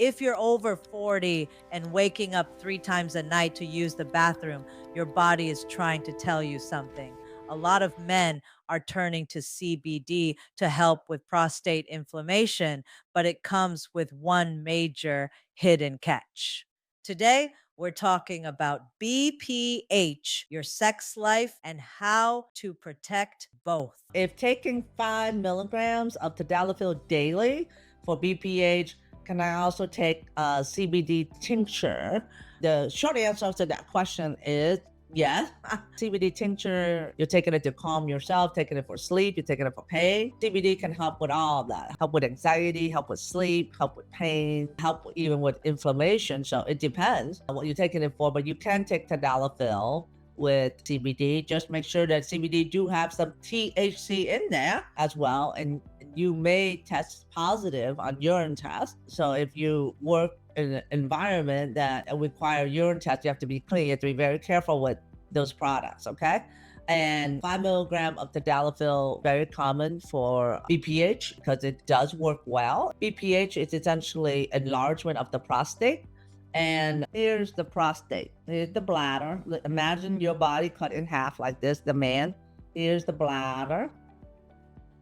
If you're over 40 and waking up 3 times a night to use the bathroom, your body is trying to tell you something. A lot of men are turning to CBD to help with prostate inflammation, but it comes with one major hidden catch. Today, we're talking about BPH, your sex life, and how to protect both. If taking 5 milligrams of tadalafil daily for BPH, can I also take a CBD tincture? The short answer to that question is yes. CBD tincture, you're taking it to calm yourself, taking it for sleep, you're taking it for pain. CBD can help with all of that. Help with anxiety, help with sleep, help with pain, help even with inflammation. So it depends on what you're taking it for, but you can take tadalafil with CBD. Just make sure that CBD do have some THC in there as well. And you may test positive on urine test. So if you work in an environment that require urine test, you have to be clean. You have to be very careful with those products, okay? And 5 milligram of tadalafil, very common for BPH because it does work well. BPH is essentially enlargement of the prostate. And here's the prostate. Here's the bladder. Imagine your body cut in half like this, the man. Here's the bladder.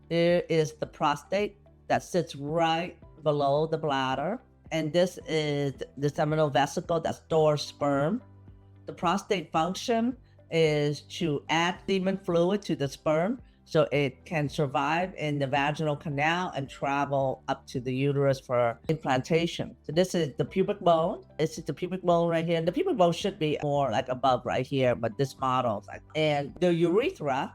Here is the prostate that sits right below the bladder. And this is the seminal vesicle that stores sperm. The prostate function is to add semen fluid to the sperm so it can survive in the vaginal canal and travel up to the uterus for implantation. So this is the pubic bone. This is the pubic bone right here. And the pubic bone should be more like above right here, but this model is like, and the urethra,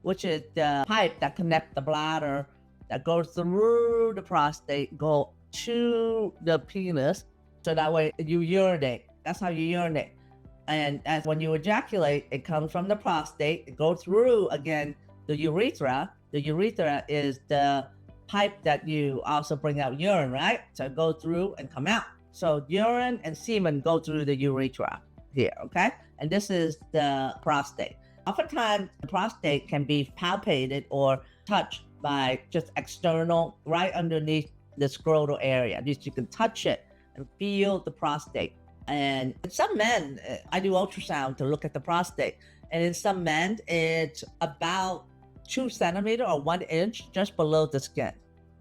which is the pipe that connects the bladder that goes through the prostate, go to the penis. So that way you urinate. That's how you urinate. And as when you ejaculate, it comes from the prostate, it goes through again the urethra. The urethra is the pipe that you also bring out urine, right? So it goes through and come out. So urine and semen go through the urethra here, okay? And this is the prostate. Oftentimes, the prostate can be palpated or touched by just external, right underneath the scrotal area. At least you can touch it and feel the prostate. And in some men, I do ultrasound to look at the prostate. And in some men, it's about 2 centimeters or 1 inch just below the skin.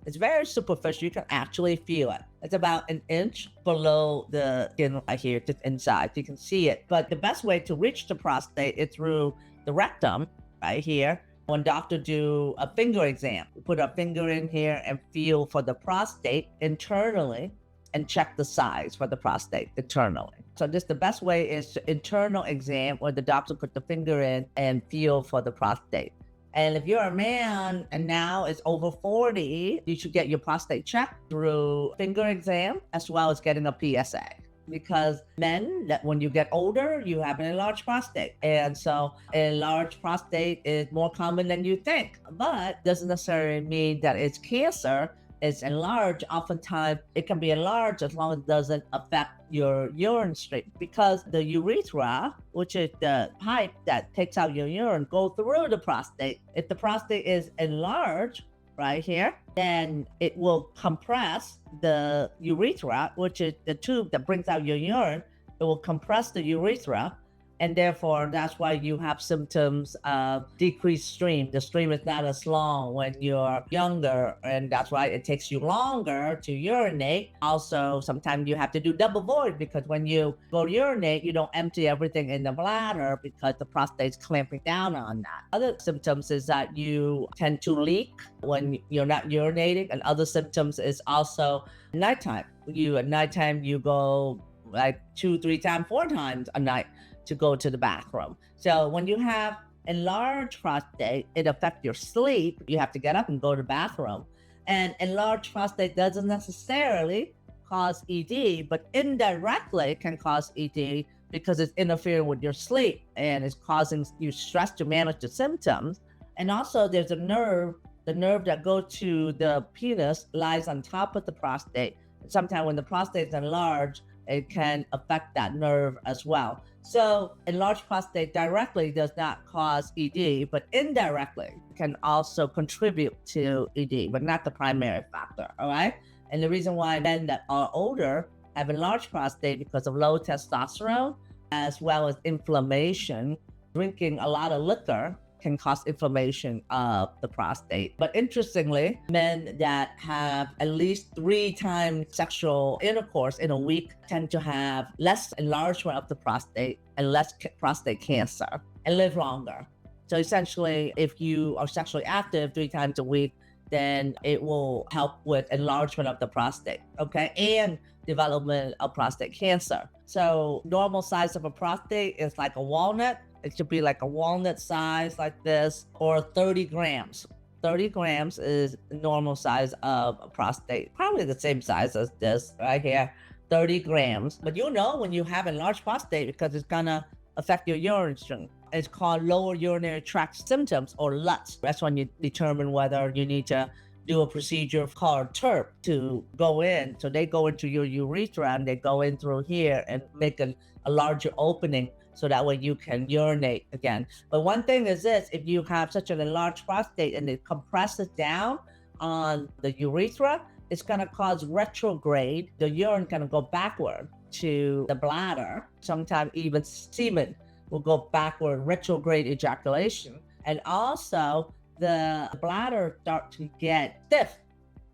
It's very superficial. You can actually feel it. It's about 1 inch below the skin right here, just inside. You can see it. But the best way to reach the prostate is through the rectum right here. When doctors do a finger exam, we put our finger in here and feel for the prostate internally and check the size for the prostate internally. So this the best way is to internal exam where the doctor put the finger in and feel for the prostate. And if you're a man and now it's over 40, you should get your prostate checked through finger exam as well as getting a PSA. Because men, that when you get older, you have an enlarged prostate. And so enlarged prostate is more common than you think, but doesn't necessarily mean that it's cancer. It's enlarged. Oftentimes it can be enlarged as long as it doesn't affect your urine stream, because the urethra, which is the pipe that takes out your urine, go through the prostate. If the prostate is enlarged right here, then it will compress the urethra, which is the tube that brings out your urine. It will compress the urethra. And therefore, that's why you have symptoms of decreased stream. The stream is not as long when you're younger, and that's why it takes you longer to urinate. Also, sometimes you have to do double void because when you go urinate, you don't empty everything in the bladder because the prostate's clamping down on that. Other symptoms is that you tend to leak when you're not urinating, and other symptoms is also nighttime. At nighttime, you go like 2, 3 times, 4 times a night to go to the bathroom. So when you have enlarged prostate, it affects your sleep. You have to get up and go to the bathroom. And enlarged prostate doesn't necessarily cause ED, but indirectly can cause ED because it's interfering with your sleep and it's causing you stress to manage the symptoms. And also there's a nerve, the nerve that goes to the penis lies on top of the prostate. Sometimes when the prostate is enlarged, it can affect that nerve as well. So enlarged prostate directly does not cause ED, but indirectly can also contribute to ED, but not the primary factor, all right? And the reason why men that are older have enlarged prostate because of low testosterone, as well as inflammation. Drinking a lot of liquor can cause inflammation of the prostate. But interestingly, men that have at least 3 times sexual intercourse in a week tend to have less enlargement of the prostate and less prostate cancer and live longer. So essentially, if you are sexually active 3 times a week, then it will help with enlargement of the prostate, okay, and development of prostate cancer. So normal size of a prostate is like a walnut. It should be like a walnut size like this, or 30 grams. 30 grams is the normal size of a prostate, probably the same size as this right here, 30 grams. But you'll know when you have enlarged prostate because it's gonna affect your urine stream. It's called lower urinary tract symptoms, or LUTs. That's when you determine whether you need to do a procedure called TURP to go in. So they go into your urethra and they go in through here and make a larger opening so that way you can urinate again. But one thing is this, if you have such an enlarged prostate and it compresses down on the urethra, it's gonna cause retrograde. The urine gonna go backward to the bladder. Sometimes even semen will go backward, retrograde ejaculation. And also the bladder start to get stiff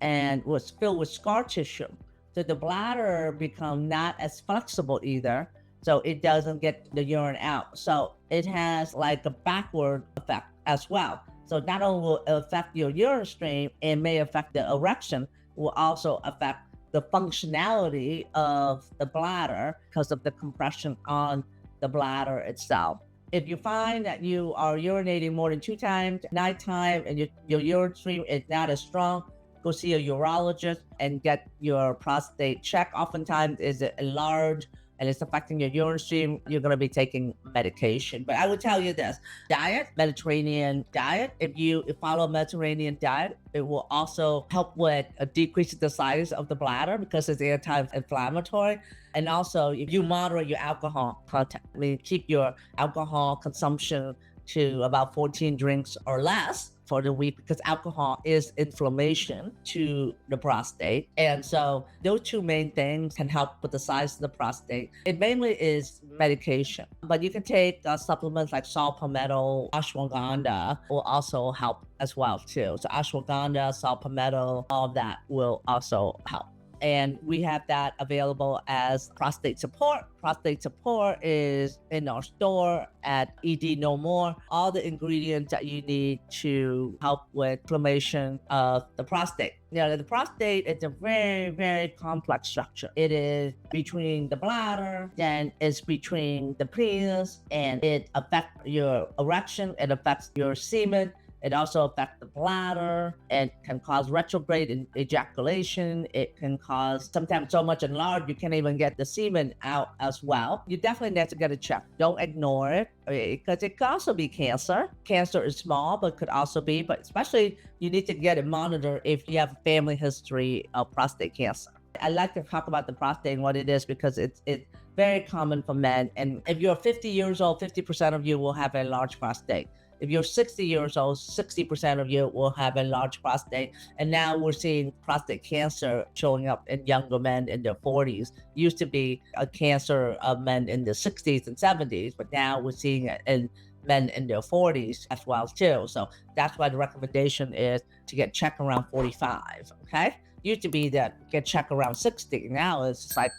and was filled with scar tissue. So the bladder become not as flexible either. So it doesn't get the urine out. So it has like a backward effect as well. So not only will it affect your urine stream, it may affect the erection, will also affect the functionality of the bladder because of the compression on the bladder itself. If you find that you are urinating more than 2 times at nighttime and your urine stream is not as strong, go see a urologist and get your prostate checked. Oftentimes is it enlarged and it's affecting your urine stream, you're going to be taking medication. But I would tell you this, diet, Mediterranean diet, if you follow a Mediterranean diet, it will also help with decreasing the size of the bladder because it's anti-inflammatory. And also, if you moderate your alcohol content, I mean, keep your alcohol consumption to about 14 drinks or less for the week, because alcohol is inflammation to the prostate. And so those 2 main things can help with the size of the prostate. It mainly is medication, but you can take supplements like saw palmetto, ashwagandha will also help as well too. So ashwagandha, saw palmetto, all of that will also help. And we have that available as prostate support. Prostate support is in our store at ED No More. All the ingredients that you need to help with inflammation of the prostate. Now, the prostate is a very, very complex structure. It is between the bladder, then it's between the penis, and it affects your erection, it affects your semen. It also affects the bladder. It can cause retrograde ejaculation. It can cause sometimes so much enlarged you can't even get the semen out as well. You definitely need to get it checked. Don't ignore it because it could also be cancer. Cancer is small, but could also be, but especially you need to get it monitored if you have a family history of prostate cancer. I like to talk about the prostate and what it is because it's very common for men. And if you're 50 years old, 50% of you will have an enlarged prostate. If you're 60 years old, 60% of you will have enlarged prostate. And now we're seeing prostate cancer showing up in younger men in their 40s. Used to be a cancer of men in the 60s and 70s, but now we're seeing it in men in their 40s as well too. So that's why the recommendation is to get checked around 45, okay? Used to be that get checked around 60. Now it's like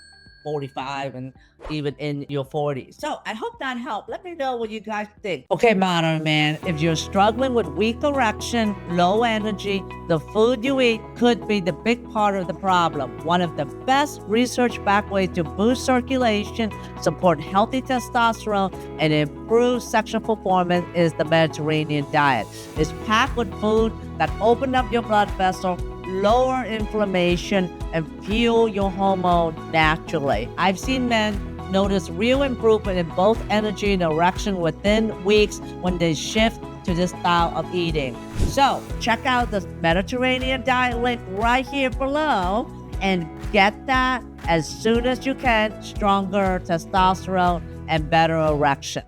45 and even in your 40s. So I hope that helped. Let me know what you guys think. Okay, modern man, if you're struggling with weak erection, low energy, the food you eat could be the big part of the problem. One of the best research-backed ways to boost circulation, support healthy testosterone, and improve sexual performance is the Mediterranean diet. It's packed with food that open up your blood vessel, lower inflammation, and fuel your hormone naturally. I've seen men notice real improvement in both energy and erection within weeks when they shift to this style of eating. So check out the Mediterranean diet link right here below and get that as soon as you can. Stronger testosterone and better erection.